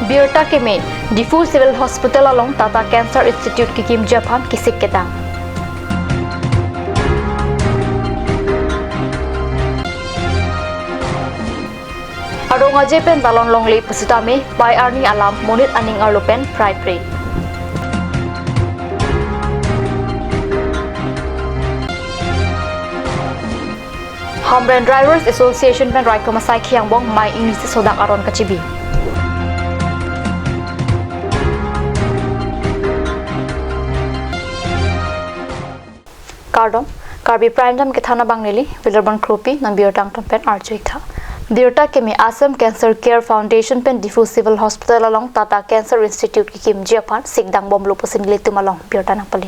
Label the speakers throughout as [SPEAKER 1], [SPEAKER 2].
[SPEAKER 1] Birta keme Difu Civil Hospital along Tata Cancer Institute ki kim Japan kisik ketang. Arong aje pen talon long le pusitame by arni alam monit aning arlopen prai pre. Hamren Drivers Association pen rai komasai khiang bong mai English sodak aron kachibi. Karbi Prime Time ke thana bangneli Villarban Kropi nang biotang pen archik tha. Birta kemi Assam Cancer Care Foundation pen Difu Civil Hospital along Tata Cancer Institute ki kim Japan sikdang bom lupusin litum along Birta nang pali.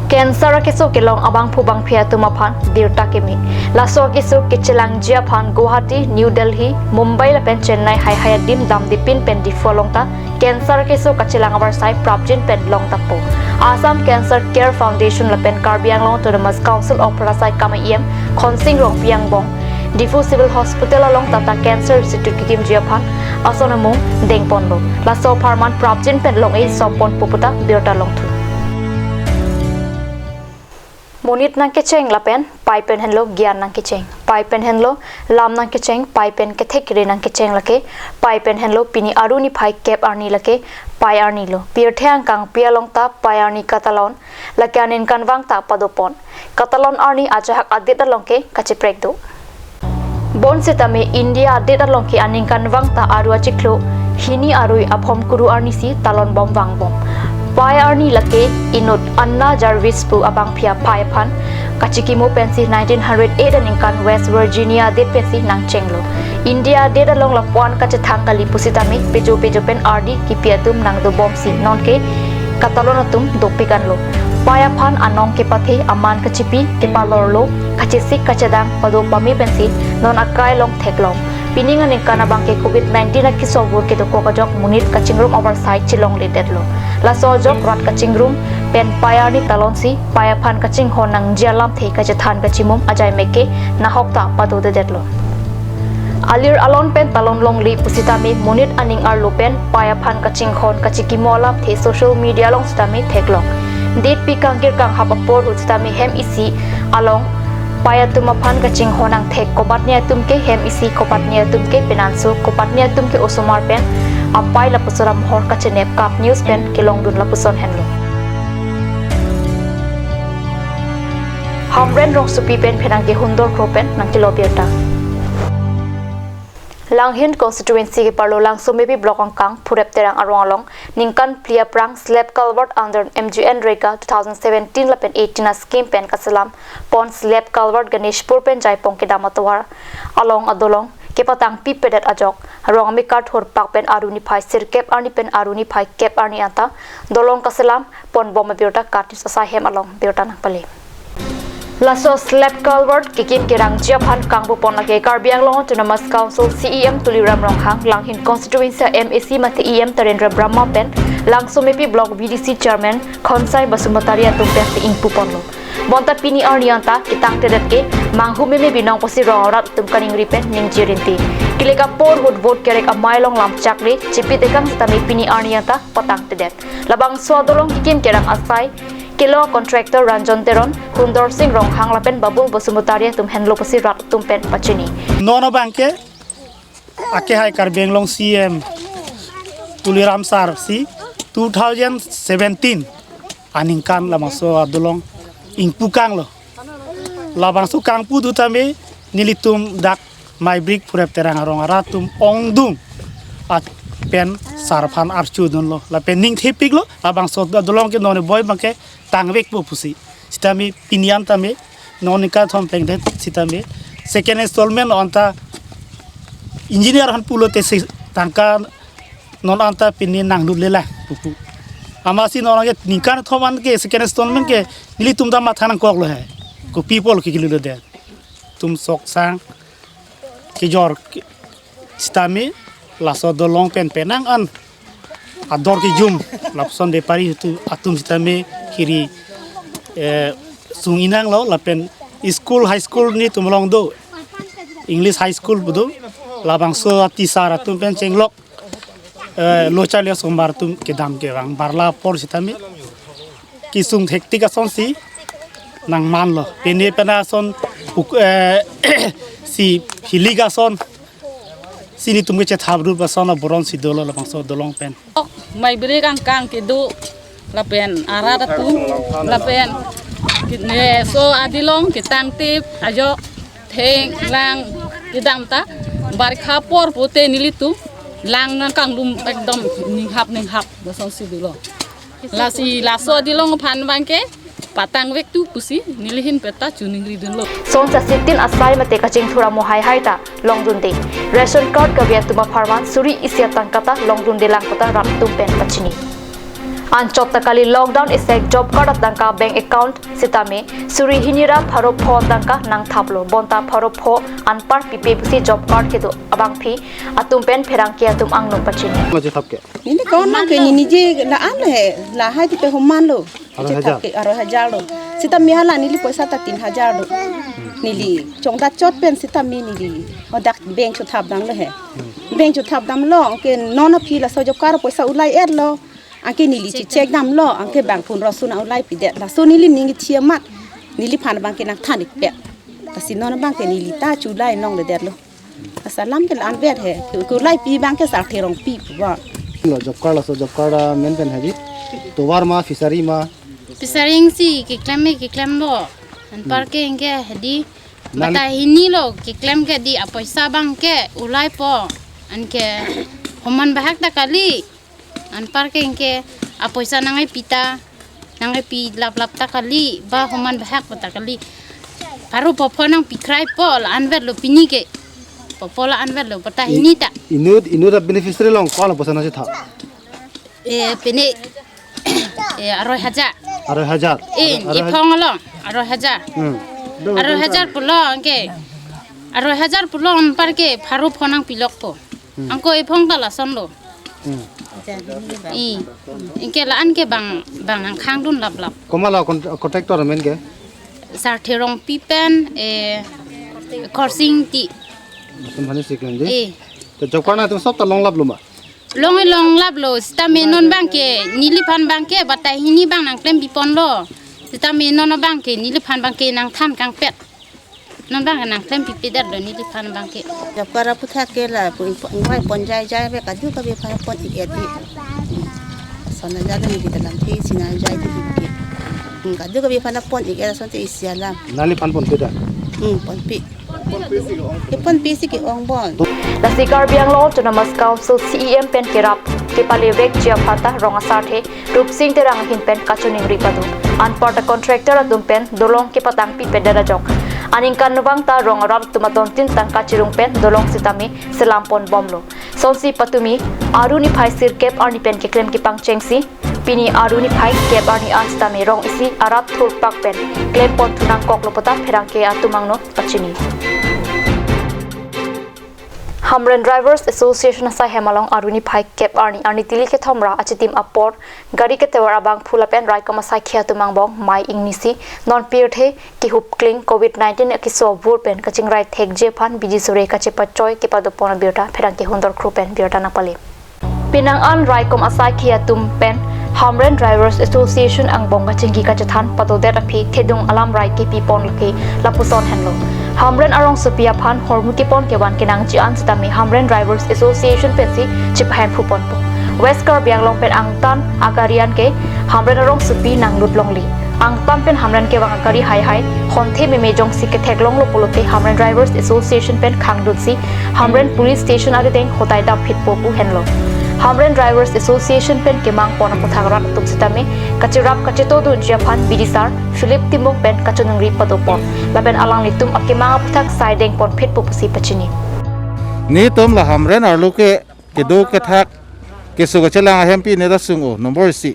[SPEAKER 1] Cancer kiso kilong abang phubang phia tumapan Birta kemi laso kiso kichelang Japan Guwahati New Delhi Mumbai la pen Chennai hai dim dam dipin pen Difu along ta Cancer kiso kachilang abar sai prapjin pen long tapo Assam Cancer Care Foundation la pen Karbi along to the Mas Council of Prasai Kamayem Khonsing Rong Piang Bong Difu Civil Hospital along Tata Cancer Institute ki kim Japan asonamung dengponlo laso parman prapjin pen long e sopon puputa Birta long thu Monit nang kecheng lapen pai pen henlo gyan nang kecheng pai pen henlo lam nang kecheng pai pen ke thekre nang kecheng lake pai pen henlo pini aruni phai cap arni lake pai arni lo pir thang kang pialong ta pai arni katalon lakanin kanwang ta padopon katalon arni ajahak adit along ke kachiprek do Bon setame India adit along ke aning kanwang ta aru achiklo hini arui aphom kuru arni si talon bom wang bom pai arni lake inut Anna Jarvis pu abang phia pai phan kachikimo pensi 1908 aning kan West Virginia dit pensi nang chenglo India dit along la pon kachathang kali pusitame pejo pen RD ki piatum nang do bom si non ke katalon dopikan lo paya phan anong ke pathe aman kachipi ke palorlo kachisik kachadang pado pami pensi non akai long theklong pininga ning kanabang ke COVID-19 na kisobur ke to kokajok munit kachingrum oversight chilong lidetlo la sojok rat kachingrum pen paya ni talonsi paya phan kaching honang jalam the kachathan kachimum ajai meke nahokta pado dedetlo Alir alon pen talon long li pusitami munit aning arlo pen paya phan kaching khon kachiki molam the social media long stami theklong dit pikangir kang hapapor utstami hem isi along paya tumaphan kaching honang thek kobatnia tumke hem isi kobatnia tumke penanso kobatnia tumke osomar pen ampai la pusuram hor kachenep kap news pen kilong dun la puson henlo hamren rong supi pen phenang ke hundor kropen nang kilo Birta Langhin constituency ke parlo langso mebi block angkang purep terang arong along ningkan plia prang slab culvert under MGN Reka 2017 lapen 18 scheme pen kasalam pon slab culvert Ganeshpur pen jaipong ke damatwar along adolong ke patang pi pedat ajok rong mi kat hor pak pen aruni phai sirkep arni pen aruni phai kep arni ata dolong kasalam pon bom Birta kat sa hem along Birta nang pale Laso slab culvert kikim kirang Japan kangbu pon lage Karbi along to Mas Council CEM Tuliram Ronghang Langhin constituency MAC mate EM Tarendra Brahma pen Langso mepi block VDC chairman Khonsai Basumataria tumpen se ingpu ponlo Bonta pini arnianta kitang tedet ke manghu meme binong posi rongorat tumkaning ripen ning jirinti kileka por would vote kerek a mailong lam chakre chipit ekang stami pini arnianta patang tedet labang swadolong kikim kerang asai Kilo contractor Ranjon Teron, Hundor Singh Rong Hang Lapen Babul Basumutaria tum Henlo Pasi Rat Tumpen Pachini.
[SPEAKER 2] Nono Banke, Ake Hai Karbenglong CM Tuliram Sar si 2017 Aningkan Lamaso Adulong Ingpukang lo. Labang su Kangpu Dutame Nilitum Dak My Brick Purep Terang Arong Aratum Ongdung at pen sarphan archu dun lo la pen ning thipik lo labang so dolong ke none boy bangke tangwek po pusi sitami pinian tame nonika thom peng de sitami second installment onta engineer han pulo te tangka non anta pinin nang lela pupu amasi non ke nikan thoman ke second installment ke nili tum da matha nang kok lo hai ko people ke kilu de tum sok sang ke jor sitami laso dolong pen penang an ador ki jum lapson de pari tu atum sitame kiri sung inang lo lapen school high school ni tumlong do English high school budu labang so ati sar atum pen chenglok locha le sombar tum ke dam ke rang barla por sitami kisung thekti ka son si nang man lo pene pena son si hiliga son sini tum ke che thabru pa son boron si dolo la bangso dolong pen
[SPEAKER 3] mai beri kang ke du la pen arada tu la pen ne so adilong ke tang tip ajo theng lang idam ta bar kha por pote nilitu lang nang kang lum ekdom ning hap do son si dilo la so adilong phan bangke patang vek tu pusi nilihin peta chuning ridun lo
[SPEAKER 1] son sa sitin asai mate kaching thura mo hai hai ta longjun de ration card ka bia tuma pharman suri isya tangkata longjun de lang kota ram tum pen pachini anchot takali lockdown isek job card tangka bank account sitame suri hinira pharo pho tangka nang thaplo bonta pharo pho anpar pipe pusi job card ke do abang phi atum pen pherang ke atum ang no pachini
[SPEAKER 4] Macam thap ke?
[SPEAKER 5] Ini kau nak ke ni je la an he la hai ti pe homan lo. Ke 1,000 lo. Sita mi hala ni li poisa ta 3,000 lo. Ni li chong ta chot pen sita mi ni li. Odak bank chu thap dang lo he. Bank chu thap dam lo ke non phi la so job kar poisa ulai et lo. Angke ni li check dam lo angke bang pun rasun ulai pi det. La so ni li ningi chia mat. Ni li phan bang ke nak than ik pe. Ta sin non bang ke ni li ta chu lai nong le det lo. Asalam ke an vet he. Ku lai pi bang ke sa therong pi ba.
[SPEAKER 4] Lo job card men pen haji. Towar ma fishery ma.
[SPEAKER 6] Pisaring si kiklem lo an parke inge hedi bata hini lo kiklem ke di apoisa bang ke ulai po an ke homan bahak ta kali an parke inge apoisa nangai pita nangai pi lap ta kali ba homan bahak ta kali paru popo nang pikrai po la anvet lo pini ke popo la anvet lo bata hini ta
[SPEAKER 4] Inut beneficiary long kau la bosan aja thap.
[SPEAKER 6] pene aroi haja
[SPEAKER 4] 1,000.
[SPEAKER 6] ipong lo aroi haja aroi hajar pulo angke aroi hajar pulo parke pharu phonang pilok po angko ipong ta la son lo inke la an ke bang ang khang dun lap
[SPEAKER 4] Kau malah kontraktor men ke?
[SPEAKER 6] sar therong pipen korsing ti
[SPEAKER 4] Macam mana sih kan je?
[SPEAKER 6] e
[SPEAKER 4] To job card na tu sob ta long lap luma.
[SPEAKER 6] long lap lo sta me non bangke nili phan bangke batai hini bang nang klem bipon lo sta me non bangke nili phan bangke nang than kang pet non bang nang klem pipidat lo nili phan bangke
[SPEAKER 5] Job kara putha ke la ngoi pon jai be ka ju ka be pha pon ik et di. Sona ja ni di dalam thi sina jai di ki. Ka ju ka be pha pon ik et son te isialam.
[SPEAKER 4] Nali pan pon beda.
[SPEAKER 5] Pon pi. Ke pon pi si ki ong bon.
[SPEAKER 1] Nasi Karbi ang lo Autonomous Council CEM pen kirap kipali vek chia phata ronga sarthe rup sing te rang hin pen kachuning ripadu anport contractor adum pen dolong ke patang pi pedara jok aning kanwang ta rong ram tumaton tin tangka chirung pen dolong sitami selampon bomlo sonsi patumi aruni phai sir kep arni pen ke klem ki pang chengsi pini aruni phai kep arni anstami rong isi arab thur pak pen klem pon thunang koklo pata pherang ke atumangno pachini Hamren Drivers Association asai hemalong aruni phai kep arni tili ke thomra achitim apor gari ke tewar abang phulapen rai kama sai khia tumang bong mai ingnisi non peer the ki hup kling covid-19 ki so vur pen kaching rai thek je phan biji sore kache pachoi ke padu pona biota pherang ke hondor khru pen biota na pale pinang an rai kom asai khia tum pen Hamren Drivers Association ang bonga chingki kachathan patodet aphi thedung alam rai ke pi pon ke lapuson henlo Hamren arong supia phan hormuki pon ke wan kenang chi an stami Hamren Drivers Association pensi chiphan phupon po West Karbi ang long pen ang tan agarian ke Hamren arong supi nang lutlong li ang tam pen Hamren ke wang agari hai honthe me mejong si ke theklong lo polote Hamren Drivers Association pen khangdut si Hamren Police Station ari teng hotai da phit po pu henlo Hamren Drivers Association pen kemang pona puthagrat tum sitame kachirap kacheto dun japhan bidisar Philip Timok pen kachunung ri padopon laben alang litum akemang puthak sideng pon phit pupusi pachini
[SPEAKER 7] ni tom la Hamren arluke ke do ke thak ke suga chelang hempi ne da sungo number si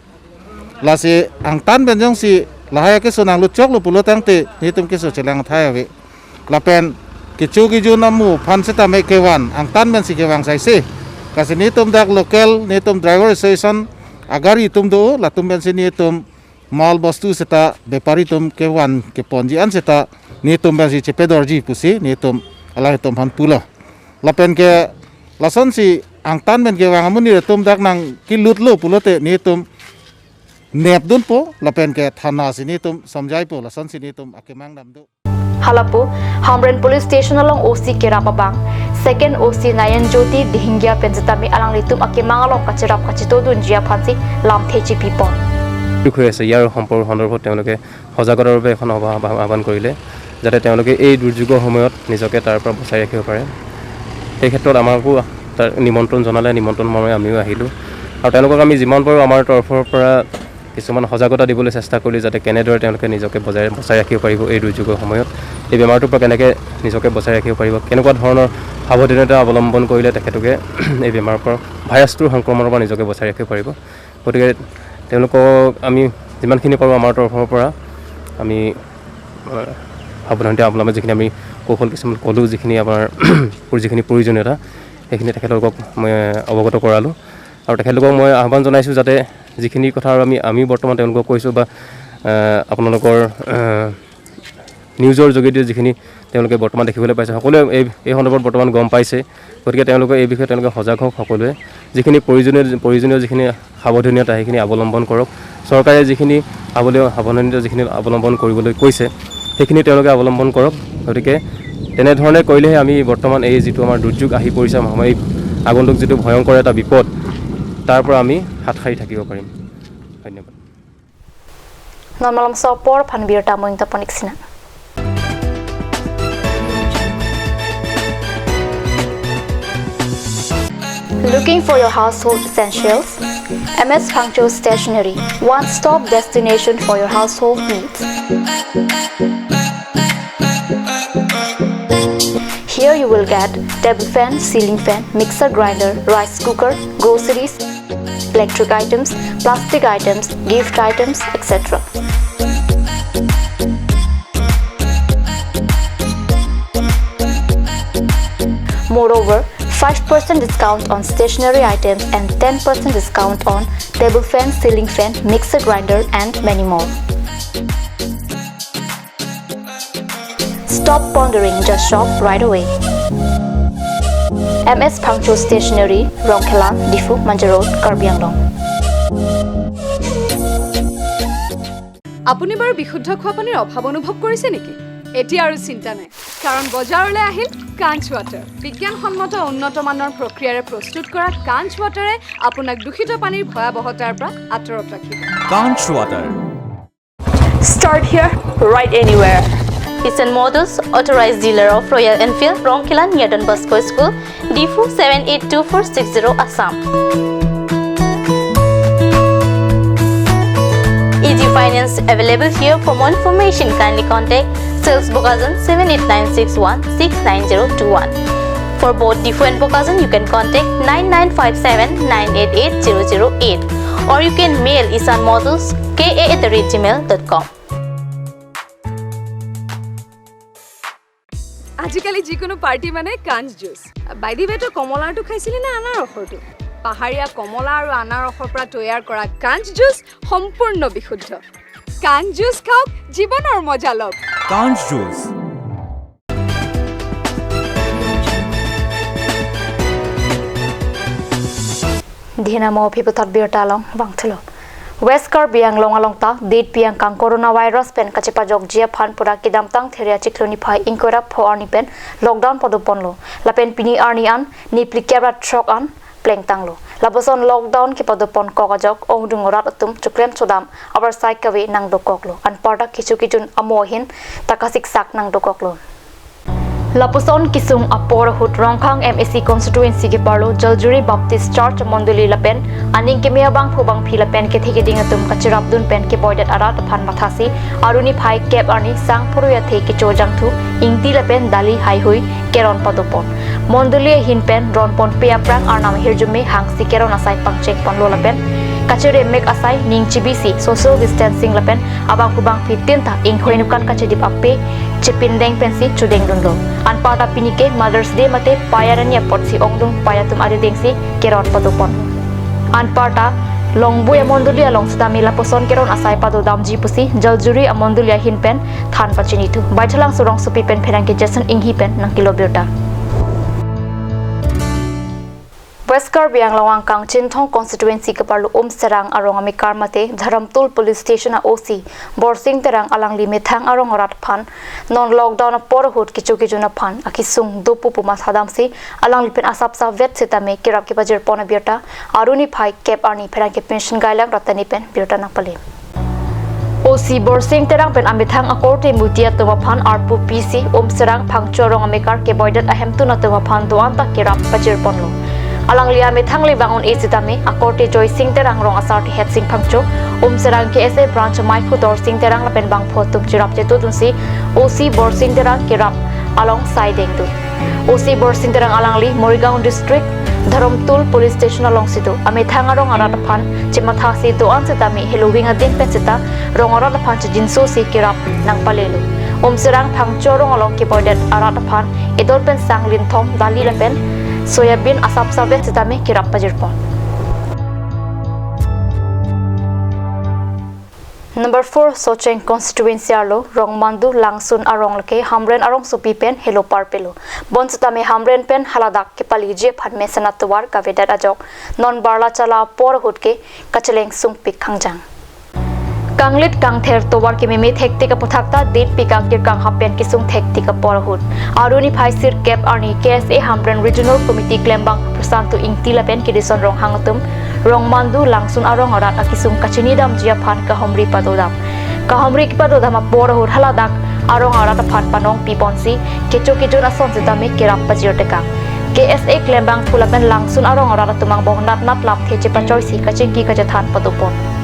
[SPEAKER 7] la se ang tan ben jong si la ha ke sunang lu chok lu pulo tang te ni tum ke so chelang thai ave la pen ke chu gi ju namu phan sitame ke wan ang tan ben si ke wang sai se kasi nitum dak local nitum driver association agari tum do la tum ben sini tum mal bostu seta bepari tum ke wan ke ponji an seta nitum ben si chepedor ji pusi nitum ala tum han pulo la pen ke la son si ang tan men ke wang amun ni tum dak nang ki lut lu pulote ni tum nep dun po lapen ke thana sini tum samjai po lasan sini tum akemang nam du
[SPEAKER 1] halapu Hamren Police Station along OC Kerapabang second OC Nayan Jyoti Dihingya Penjatami alang litum akemang along kachirap kachito dun jia phansi lam thechi people
[SPEAKER 8] হৈ আছে ইয়াৰ সন্দৰ্ভত তেওঁলোকে সজাগতাৰ বাবে এখন আহ্বান কৰিলে যাতে তেওঁলোকে এই দুৰ্যোগৰ সময়ত নিজকে তাৰ পৰা বচাই ৰাখিব পাৰে এই ক্ষেত্ৰত আমাকো তাৰ নিমন্ত্ৰণ জনালে নিমন্ত্ৰণ মৰ্মে আমিও আহিলোঁ আৰু তেওঁলোকক আমি যিমান পাৰোঁ আমাৰ তৰফৰ পৰা কিছুমান সজাগতা দিবলৈ চেষ্টা কৰিলোঁ যাতে কেনেদৰে তেওঁলোকে নিজকে বচাই ৰাখিব পাৰিব এই দুৰ্যোগৰ সময়ত এই বেমাৰটোৰ পৰা কেনেকৈ নিজকে বচাই ৰাখিব পাৰিব কেনেকুৱা ধৰণৰ সাৱধানতা অৱলম্বন কৰিলে তেখেতলোকে এই বেমাৰৰ পৰা ভাইৰাছটোৰ সংক্ৰমণৰ পৰা নিজকে বচাই ৰাখিব পাৰিব গতিকে তেওঁলোকক আমি যিমানখিনি পাৰোঁ আমাৰ তৰফৰ পৰা আমি সাৱধানতা অৱলম্বন যিখিনি আমি কৌশল কিছুমান ক'লোঁ যিখিনি আমাৰ যিখিনি প্ৰয়োজনীয়তা সেইখিনি তেখেতলোকক মই অৱগত কৰালোঁ আৰু তেখেতলোকক মই আহ্বান জনাইছোঁ যাতে যিখিনি কথা আৰু আমি বৰ্তমান তেওঁলোকক কৈছোঁ বা আপোনালোকৰ নিউজৰ যোগেদি যিখিনি তেওঁলোকে বৰ্তমান দেখিবলৈ পাইছে সকলোৱে এই সন্দৰ্ভত বৰ্তমান গম পাইছে গতিকে তেওঁলোকে এই বিষয়ে তেওঁলোকে সজাগ হওক সকলোৱে যিখিনি প্ৰয়োজনীয় যিখিনি সাৱধানতা সেইখিনি অৱলম্বন কৰক চৰকাৰে যিখিনি সাৱধানতা যিখিনি অৱলম্বন কৰিবলৈ কৈছে সেইখিনি তেওঁলোকে অৱলম্বন কৰক গতিকে তেনেধৰণে কৰিলেহে আমি বৰ্তমান এই যিটো আমাৰ দুৰ্যোগ আহি পৰিছে এই আগন্তুক যিটো ভয়ংকৰ এটা বিপদ তাৰ পৰা আমি হাত সাৰি থাকিব পাৰিম ধন্যবাদ
[SPEAKER 1] নৰ্মালম সপৰ ফানবিৰটা মইন্তা পনিকসিনা Looking for your household essentials? MS Punctual Stationery, one-stop destination for your household needs. Here you will get table fan, ceiling fan, mixer grinder, rice cooker, groceries, electric items, plastic items, gift items, etc. Moreover, 5% discount on stationery items and 10% discount on table fan, ceiling fan, mixer grinder and many more. Stop pondering, just shop right away. MS Punctual Stationery, Rongkhelan, Difu, Manja Road, Karbi Anglong.
[SPEAKER 9] আপুনি বাৰু বিশুদ্ধ খোৱা পানীৰ অভাৱ অনুভৱ কৰিছে নেকি এতিয়া আৰু চিন্তা নাই কাৰণ বজাৰলৈ আহিল কাঞ্চ ৱাটাৰ বিজ্ঞানসন্মত উন্নত মানৰ প্ৰক্ৰিয়াৰে প্ৰস্তুত কৰা কাঞ্চ ৱাটাৰে আপোনাক দূষিত পানীৰ ভয়াৱহতাৰ পৰা আঁতৰত ৰাখিব
[SPEAKER 10] কাঞ্চ water
[SPEAKER 1] Start here, right anywhere. Eastern Motors, authorized dealer of Royal Enfield, Rongkhelan, near Don Bosco School, Difu 782460 Assam. Easy finance available here. For more information, kindly contact Sales Bokazan 7896169021. For both Difu and Bokazan, you can contact 9957988008 or you can mail isanmodels@gmail.com.
[SPEAKER 9] আজিকালি যিকোনো পাৰ্টি মানে কাঞ্চ জুচ বাইদি বেটো কমলাটো খাইছিলি না আনাৰসৰটো পাহাৰীয়া কমলা আৰু আনাৰসৰ পৰা তৈয়াৰ কৰা কাঞ্চ জুচ সম্পূৰ্ণ বিশুদ্ধ কাঞ্চ জুচ খাওক জীৱনৰ মজা লওক
[SPEAKER 10] কাঞ্চ juice
[SPEAKER 1] Dinamo piputat birtalong bangthelo. West Karbi Anglong along ta date piang kang coronavirus pen kachepa jogjia phan pura kidam tang theria chikloni phai inkora pho arni pen lockdown podoponlo lapen pini arni an ni plikera trok an pleng tanglo laboson lockdown ki podopon kokajok ongdungorat atum chuklem chodam abar sai kawe nang dokoklo an parda kichu kitun amohin takasik sak nang dokoklo Lapuson Kisung Apor Hut Rongkhang MSC constituency ke parlo Jaljuri Baptist Church Monduli Lapen aning ke meabang phobang phi Lapen ke thege ding atum kachirap dun pen ke boydat arat phan mathasi aruni phai kep arni sang puruya the ke chojang thu ingti Lapen dali hai hui keron padopon Monduli hin pen ron pon pea prang arnam hirjume hang si keron asai pangchek pon lo Lapen kachere mek asai ning chibisi social distancing Lapen abang kubang phi tinta ing hoinukan kachedip appe chipindeng pensi chudeng dundo an parta pinike Mother's Day mate payarania potsi ongdung payatum adidengsi keron padopon an parta longbuya mondulia longsdami laposon keron asai pado damji pusi jaljuri amondulia hinpen than pachinitu baithalang surong supi pen pherang ke jason inghi pen nang kilobirta West Karbi Anglawang Kang Chinthong constituency kaparlu serang arong amikar mate Dharamtul police station a OC borsing terang alang limithang arong rat phan non lockdown porhut kichu na phan akisung dopu puma sadamsi alang lipen asap sa vet sitame kirap ki bajer pona biota aruni phai cap ani phera ke pension gailang ratani pen biota na pale OC borsing terang pen amithang akorte mutia tuma phan arpu PC serang phangchorong amikar ke boidat ahem tu na tuma phan doan ta kirap bajer ponlo alang lia me thang le bangon e sitame akorte joy sing terang rong asar ti het sing phangcho serang ke SA branch mai phu dor sing terang la pen bang pho tum chirap che tu tunsi OC borsing terang kirap along side ding tu OC borsing terang alang li Morigaon district Dharamtul police station along situ ame thang rong arat phan chimatha si doan sitame helowing adin pen sita rong arat phan jinso si kirap nang palelu serang phangcho rong along ki boidet arat phan edor pen sanglin thom dali la pen soyabin asap sabet sitame kirap pajirpon. Number 4 Socheng constituency arlo Rongmandu Langsun arong lake Hamren arong supi pen hello parpelo bon sitame Hamren pen haladak ke palije phanme sanatwar ka vedat ajok non barla chala por hutke kacheleng sung pik khangjang Kanglit kangther towar ke meme thekte ka puthakta date pikang ke kang hapen ki sung thekti ka porhut aruni phaisir cap arni KSA Hamren regional committee klembang prasantu ingti lapen ki dison rong hangatum Rongmandu Langsun arong arat akisung kachini dam jia phan ka homri padodam ki padodam porhut haladak arong arat phan panong piponsi kecho na son jitame kirap pajirteka KSA klembang pulapen Langsun arong arat tumang bong nat lam theche pachoy si kaching ki kajathan padupon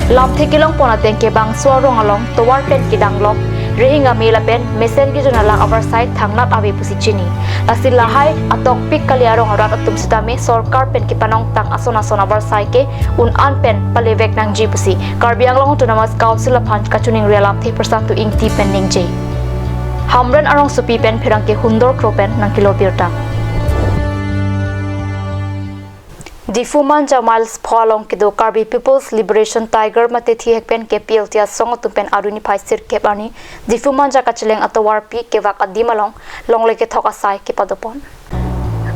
[SPEAKER 1] lam thekilong pona tengke bang suarong along towar pen kidang lok rehinga mela pen mesen ki jona lang our side thangnat abe pusichini asila hai atok pik kaliarong arat atum sitame sarkar pen ki panong tang asona our side ke an pen palevek nang ji pusi Karbi Anglong Autonomous Council phan kachuning realam the persantu ingti pen ningje Hamren arong supi pen phirang ke hundor kropen nang kilobirta Difuman Jamals Phalong Kido Karbi People's Liberation Tiger mate thi hekpen KPL tia song tupen aruni phaisir kebani Difuman ja kacheleng atawar pi kewak adimalong longle ke thoka sai ke padopon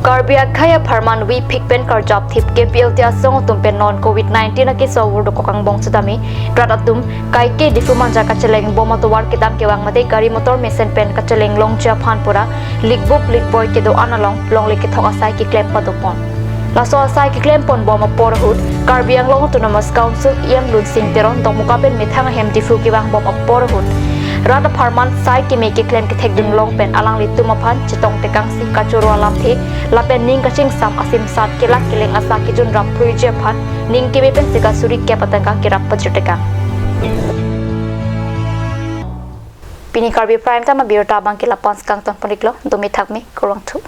[SPEAKER 1] Karbi akhaya pharman wi phikpen karjap thip KPL tia song tumpen non COVID-19 ke sawur do kokang bong sudami pradatum kai ke Difuman ja kacheleng bomatawar kedam kewang mate gari motor mesen pen kacheleng longcha phanpura likbup likboy ke do analong longle ke thoka sai ke klem padopon Laso asai ki claim pon bom porhut Karbi Anglong Autonomous Council iam lun sing teron dong mukapen mithang hem difu ki bang bom porhut rada pharman sai ki me ki claim ki thek ding long pen alang litu maphan chitong tekang si kachoro alam the lapen ning kaching sam asim sat ki lak kileng asa ki jun rap phui je phan ning ki me pen sika suri ke patanga ki rap pajiteka Pini Karbi Prime Time biota bang ki lapans kang ton poniklo domi thakmi korong thu